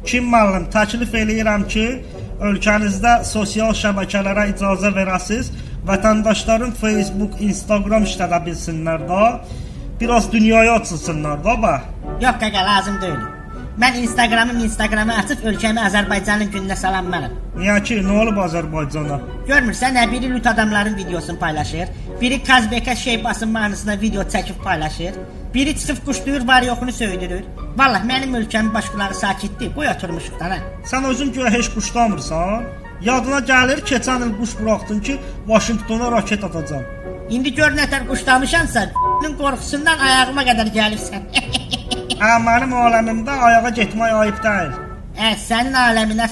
Kim müəllim, təklif eləyirəm ki, ölkənizdə sosial şəbəkələrə icazə verəsiz, vətəndaşların Facebook, Instagram işlədə bilsinlər də, biraz dünyaya açılsınlar da bə. Yox qaqa, lazım deyil. Mən Instagramı açıb ölkəmi Azərbaycanın gününə salamlarım. Niyə ki, nə olub Azərbaycana? Görmürsən, nə biri lüt adamların videosunu paylaşır, biri Kazbekə Şeybasın mahnısına video çəkib paylaşır, biri çıxıb quşlayır, var yoxunu söydürür. Vallahi mənim ölkəmin başqaları sakitdir, qoy oturmuşuq da. Sən özün görə heç quşlamırsan? Yadına gəlir, keçən il quş buraxdın ki, Vaşinqtona raket atacam. İndi gör nətər quşlamışansa, qorxusundan ayağıma qədər gəlirsən. Mənim aləmimdə ayağa getmək ayıb deyil. Sənin aləminə